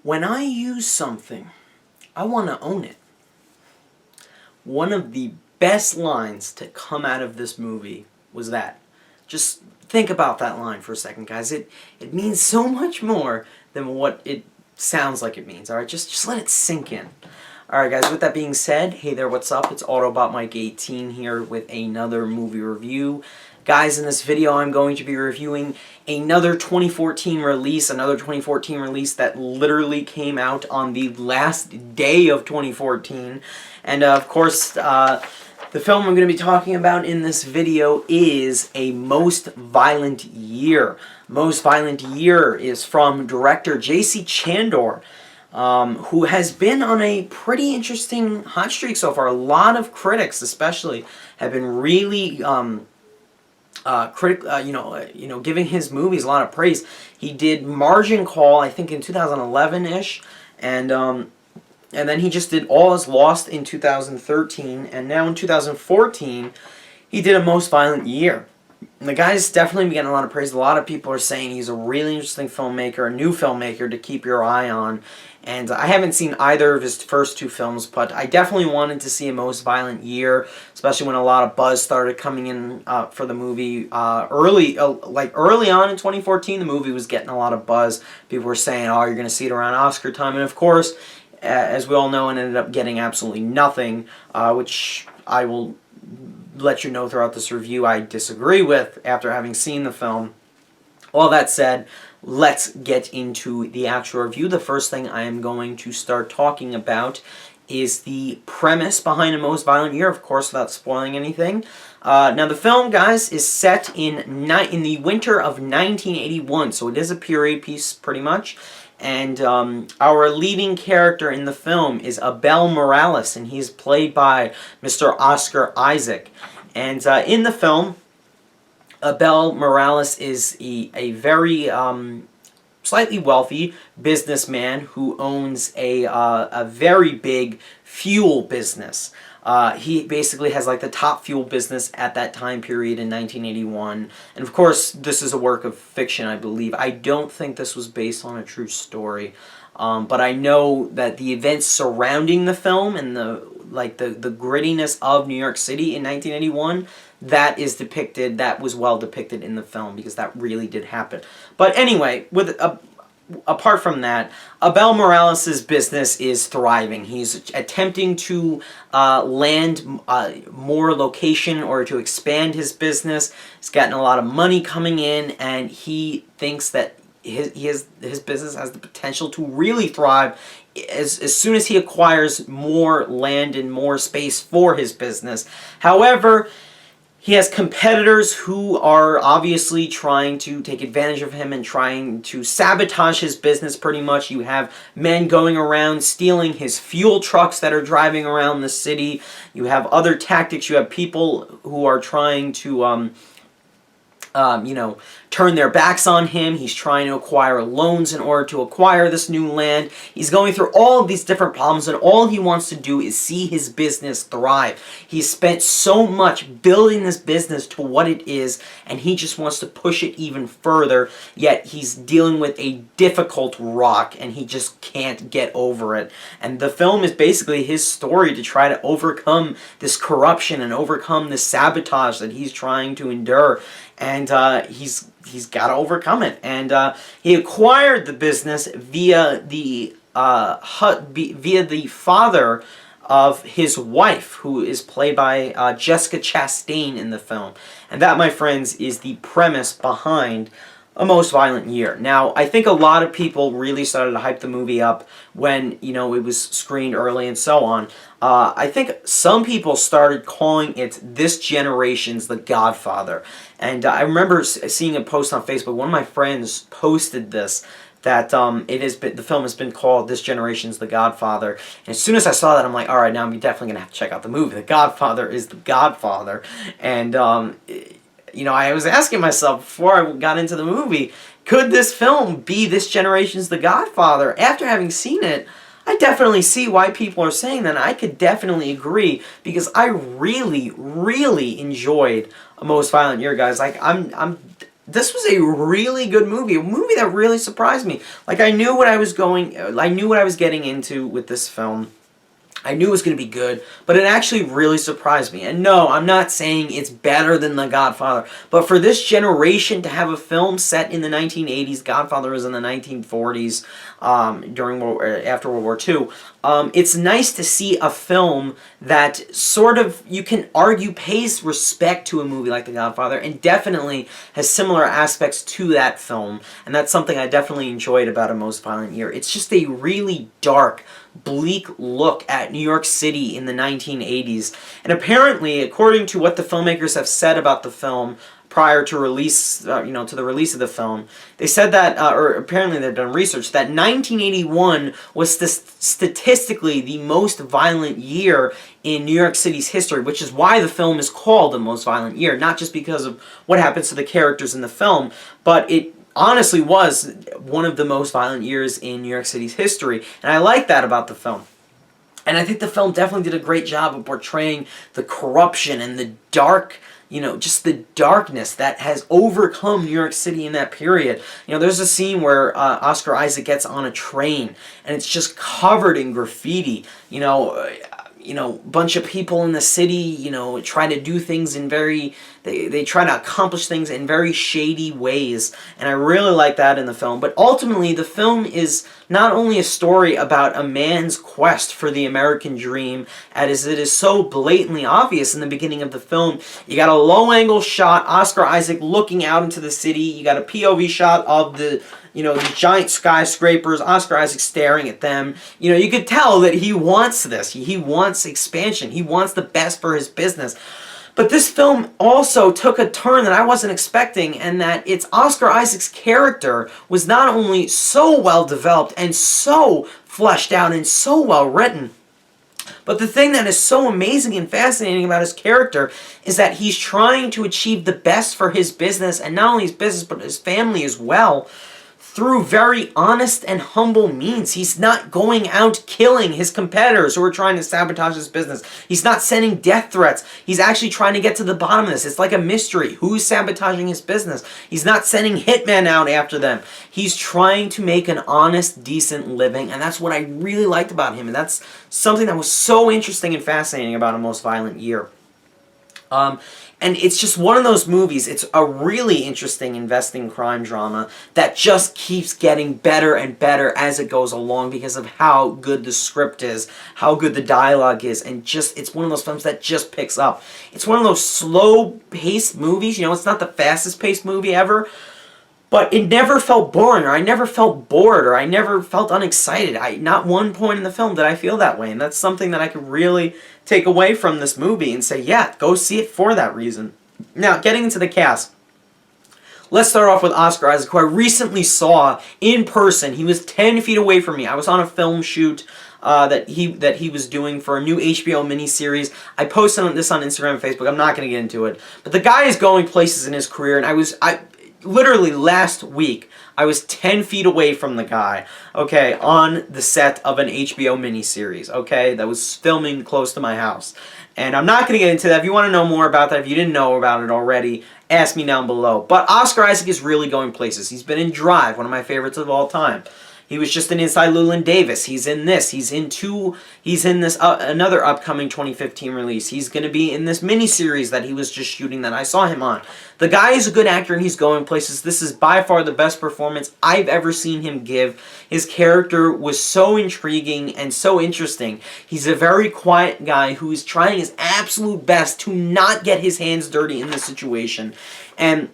When I use something, I want to own it. One of the best lines to come out of this movie was that. Just think about that line for a second, guys. It means so much more than what it sounds like it means, alright? Just let it sink in. Alright guys, with that being said, hey there, what's up? It's Autobot Mike 18 here with another movie review. Guys, in this video I'm going to be reviewing another 2014 release, that literally came out on the last day of 2014. And of course, the film I'm going to be talking about in this video is A Most Violent Year. Most Violent Year is from director J.C. Chandor, who has been on a pretty interesting hot streak so far. A lot of critics, especially, have been really giving his movies a lot of praise. He did Margin Call, I think, in 2011-ish, and then he just did All Is Lost in 2013, and now in 2014, he did A Most Violent Year. And the guy's definitely getting a lot of praise. A lot of people are saying he's a really interesting filmmaker, a new filmmaker to keep your eye on. And I haven't seen either of his first two films, but I definitely wanted to see A Most Violent Year, especially when a lot of buzz started coming in for the movie. Early on in 2014, the movie was getting a lot of buzz. People were saying, oh, you're going to see it around Oscar time. And of course, as we all know, it ended up getting absolutely nothing, which I will let you know throughout this review I disagree with after having seen the film. All that said, let's get into the actual review. The first thing I am going to start talking about is the premise behind A Most Violent Year, of course, without spoiling anything. Now, the film, guys, is set in the winter of 1981, so it is a period piece, pretty much. And our leading character in the film is Abel Morales, and he's played by Mr. Oscar Isaac. And in the film, Abel Morales is a very slightly wealthy businessman who owns a very big fuel business. He basically has like the top fuel business at that time period in 1981. And of course, this is a work of fiction, I believe. I don't think this was based on a true story. But I know that the events surrounding the film and the grittiness of New York City in 1981, that was well depicted in the film, because that really did happen. But anyway, apart from that, Abel Morales' business is thriving. He's attempting to land more location or to expand his business. He's gotten a lot of money coming in, and he thinks that his business has the potential to really thrive as soon as he acquires more land and more space for his business. However, he has competitors who are obviously trying to take advantage of him and trying to sabotage his business pretty much. You have men going around stealing his fuel trucks that are driving around the city. You have other tactics. You have people who are trying to turn their backs on him. He's trying to acquire loans in order to acquire this new land. He's going through all of these different problems, and all he wants to do is see his business thrive. He's spent so much building this business to what it is, and he just wants to push it even further, yet he's dealing with a difficult rock, and he just can't get over it. And the film is basically his story to try to overcome this corruption and overcome this sabotage that he's trying to endure. And he's got to overcome it. And he acquired the business via the father of his wife, who is played by Jessica Chastain in the film. And that, my friends, is the premise behind A Most Violent Year. Now, I think a lot of people really started to hype the movie up when, it was screened early and so on. I think some people started calling it this generation's The Godfather. And I remember seeing a post on Facebook. One of my friends posted this, that the film has been called This Generation's The Godfather. And as soon as I saw that, I'm like, all right, now I'm definitely going to have to check out the movie. The Godfather is The Godfather. And I was asking myself before I got into the movie, could this film be this generation's The Godfather? After having seen it, I definitely see why people are saying that. I could definitely agree, because I really, really enjoyed A Most Violent Year, guys. Like, this was a really good movie, a movie that really surprised me. Like, I knew what I was getting into with this film. I knew it was going to be good, but it actually really surprised me. And no, I'm not saying it's better than The Godfather, but for this generation to have a film set in the 1980s, Godfather was in the 1940s, after World War II, it's nice to see a film that sort of, you can argue, pays respect to a movie like The Godfather, and definitely has similar aspects to that film, and that's something I definitely enjoyed about A Most Violent Year. It's just a really dark, bleak look at New York City in the 1980s. And apparently, according to what the filmmakers have said about the film prior to release, to the release of the film, they said that, or apparently they've done research, that 1981 was statistically the most violent year in New York City's history, which is why the film is called The Most Violent Year, not just because of what happens to the characters in the film, but it honestly was one of the most violent years in New York City's history, and I like that about the film. And I think the film definitely did a great job of portraying the corruption and the dark, just the darkness that has overcome New York City in that period. There's a scene where Oscar Isaac gets on a train, and it's just covered in graffiti. Bunch of people in the city, try to do things in they try to accomplish things in very shady ways, and I really like that in the film. But ultimately, the film is not only a story about a man's quest for the American dream, as it is so blatantly obvious in the beginning of the film. You got a low-angle shot, Oscar Isaac looking out into the city, you got a POV shot of the giant skyscrapers, Oscar Isaac staring at them. You could tell that he wants this. He wants expansion. He wants the best for his business. But this film also took a turn that I wasn't expecting, and that it's Oscar Isaac's character was not only so well developed and so fleshed out and so well written, but the thing that is so amazing and fascinating about his character is that he's trying to achieve the best for his business, and not only his business, but his family as well, through very honest and humble means. He's not going out killing his competitors who are trying to sabotage his business. He's not sending death threats. He's actually trying to get to the bottom of this. It's like a mystery. Who's sabotaging his business? He's not sending hitmen out after them. He's trying to make an honest, decent living, and that's what I really liked about him, and that's something that was so interesting and fascinating about A Most Violent Year. And it's just one of those movies, it's a really interesting investing crime drama that just keeps getting better and better as it goes along because of how good the script is, how good the dialogue is, and just, it's one of those films that just picks up. It's one of those slow-paced movies, it's not the fastest-paced movie ever, but it never felt boring, or I never felt bored, or I never felt unexcited. Not one point in the film did I feel that way, and that's something that I could really take away from this movie and say, yeah, go see it for that reason. Now, getting into the cast. Let's start off with Oscar Isaac, who I recently saw in person. He was 10 feet away from me. I was on a film shoot that he was doing for a new HBO miniseries. I posted this on Instagram and Facebook. I'm not going to get into it. But the guy is going places in his career, and literally last week, I was 10 feet away from the guy, okay, on the set of an HBO miniseries, okay, that was filming close to my house. And I'm not going to get into that. If you want to know more about that, if you didn't know about it already, ask me down below. But Oscar Isaac is really going places. He's been in Drive, one of my favorites of all time. He was just in Inside Llewyn Davis. He's in this. He's in this another upcoming 2015 release. He's going to be in this miniseries that he was just shooting that I saw him on. The guy is a good actor and he's going places. This is by far the best performance I've ever seen him give. His character was so intriguing and so interesting. He's a very quiet guy who is trying his absolute best to not get his hands dirty in this situation. And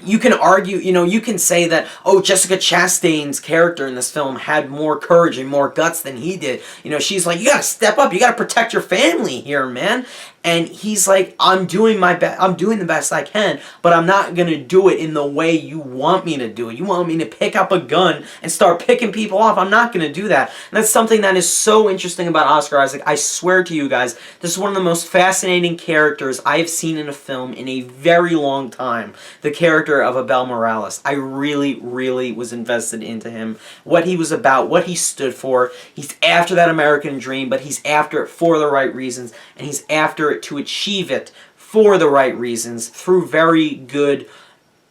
you can argue, you can say that, oh, Jessica Chastain's character in this film had more courage and more guts than he did. She's like, you gotta step up, you gotta protect your family here, man. And he's like, I'm doing my best, I'm doing the best I can, but I'm not gonna do it in the way you want me to do it. You want me to pick up a gun and start picking people off. I'm not gonna do that. And that's something that is so interesting about Oscar Isaac. I swear to you guys, this is one of the most fascinating characters I've seen in a film in a very long time. The character of Abel Morales. I really, really was invested into him. What he was about, what he stood for. He's after that American dream, but he's after it for the right reasons, and he's after it to achieve it for the right reasons through very good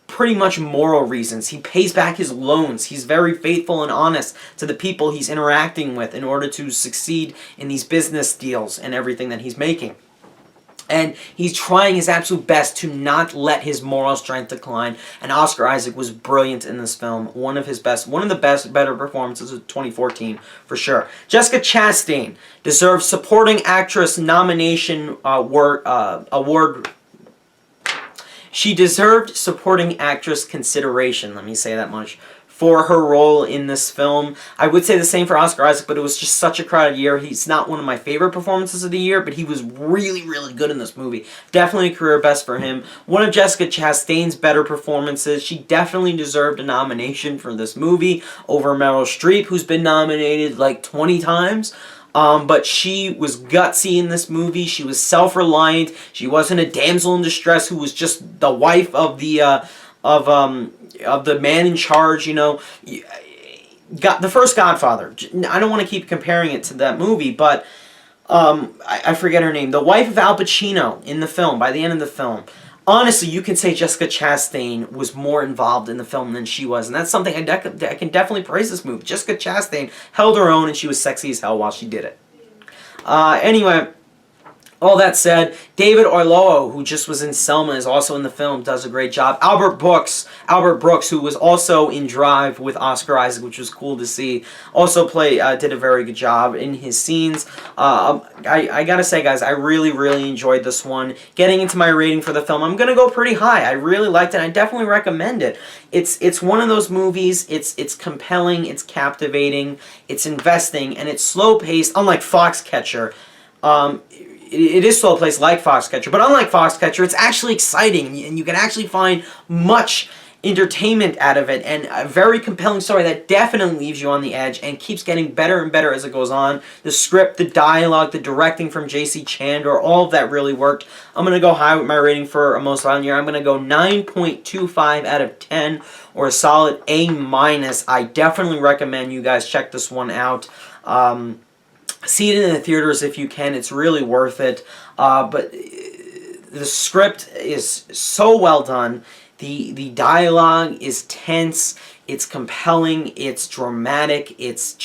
pretty much moral reasons. He pays back his loans. He's very faithful and honest to the people he's interacting with in order to succeed in these business deals and everything that he's making. And he's trying his absolute best to not let his moral strength decline. And Oscar Isaac was brilliant in this film. One of the better performances of 2014, for sure. Jessica Chastain deserves Supporting Actress nomination award. She deserved Supporting Actress consideration, let me say that much, for her role in this film. I would say the same for Oscar Isaac, but it was just such a crowded year. He's not one of my favorite performances of the year, but he was really, really good in this movie. Definitely a career best for him. One of Jessica Chastain's better performances. She definitely deserved a nomination for this movie over Meryl Streep, who's been nominated like 20 times. But she was gutsy in this movie. She was self-reliant. She wasn't a damsel in distress who was just the wife of the man in charge, you know. Got the first Godfather. I don't want to keep comparing it to that movie, but I forget her name. The wife of Al Pacino in the film, by the end of the film. Honestly, you can say Jessica Chastain was more involved in the film than she was, and that's something I can definitely praise this movie. Jessica Chastain held her own, and she was sexy as hell while she did it. Anyway, all that said, David Oyelowo, who just was in Selma, is also in the film, does a great job. Albert Brooks, who was also in Drive with Oscar Isaac, which was cool to see, also did a very good job in his scenes. I gotta say, guys, I really, really enjoyed this one. Getting into my rating for the film, I'm gonna go pretty high. I really liked it. I definitely recommend it. It's one of those movies. It's compelling. It's captivating. It's investing, and it's slow paced. Unlike Foxcatcher. It is slow paced like Foxcatcher, but unlike Foxcatcher, it's actually exciting, and you can actually find much entertainment out of it, and a very compelling story that definitely leaves you on the edge and keeps getting better and better as it goes on. The script, the dialogue, the directing from J.C. Chandor, all of that really worked. I'm going to go high with my rating for A Most Violent Year. I'm going to go 9.25 out of 10, or a solid A-. I definitely recommend you guys check this one out. See it in the theaters if you can. It's really worth it. But the script is so well done. The dialogue is tense. It's compelling. It's dramatic. It's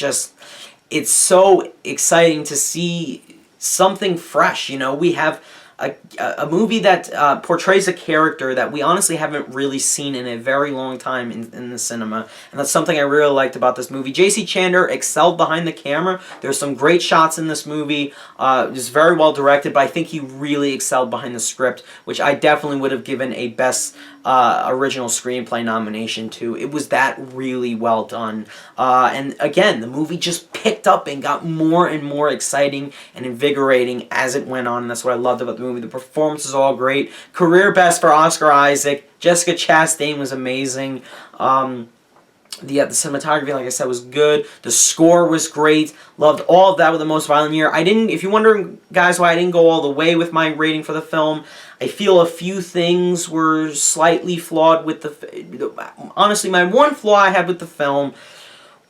so exciting to see something fresh. You know, we have a movie that portrays a character that we honestly haven't really seen in a very long time in the cinema. And that's something I really liked about this movie. J.C. Chandor excelled behind the camera. There's some great shots in this movie. It was very well directed, but I think he really excelled behind the script, which I definitely would have given a Best Original Screenplay nomination to. It was that really well done. And again, the movie just picked up and got more and more exciting and invigorating as it went on. And that's what I loved about the movie. The performance is all great. Career best for Oscar Isaac. Jessica Chastain was amazing. The cinematography, like I said, was good. The score was great. Loved all of that with The Most Violent Year. If you're wondering, guys, why I didn't go all the way with my rating for the film, I feel a few things were slightly flawed with honestly, my one flaw I had with the film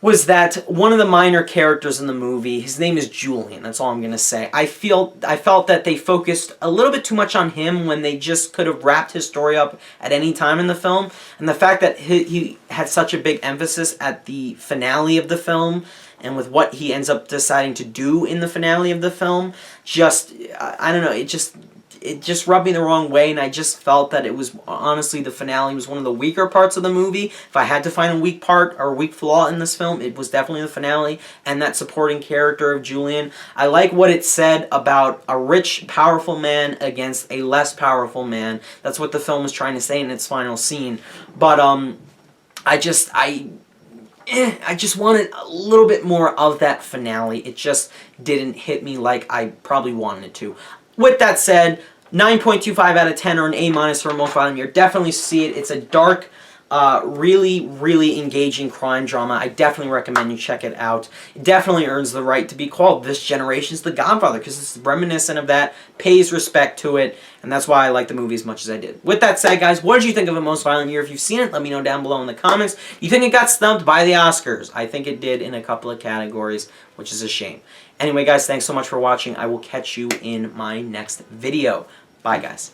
was that one of the minor characters in the movie, his name is Julian, that's all I'm going to say. I felt that they focused a little bit too much on him when they just could have wrapped his story up at any time in the film. And the fact that he had such a big emphasis at the finale of the film, and with what he ends up deciding to do in the finale of the film, I don't know, it just rubbed me the wrong way, and I just felt that it was, honestly, the finale was one of the weaker parts of the movie. If I had to find a weak part or a weak flaw in this film, it was definitely the finale and that supporting character of Julian. I like what it said about a rich, powerful man against a less powerful man. That's what the film was trying to say in its final scene. But I just wanted a little bit more of that finale. It just didn't hit me like I probably wanted it to. With that said, 9.25 out of 10 or an A- for A Most Violent Year. Definitely see it. It's a dark, really, really engaging crime drama. I definitely recommend you check it out. It definitely earns the right to be called this generation's The Godfather, because it's reminiscent of that, pays respect to it, and that's why I like the movie as much as I did. With that said, guys, what did you think of A Most Violent Year? If you've seen it, let me know down below in the comments. You think it got snubbed by the Oscars? I think it did in a couple of categories, which is a shame. Anyway, guys, thanks so much for watching. I will catch you in my next video. Bye, guys.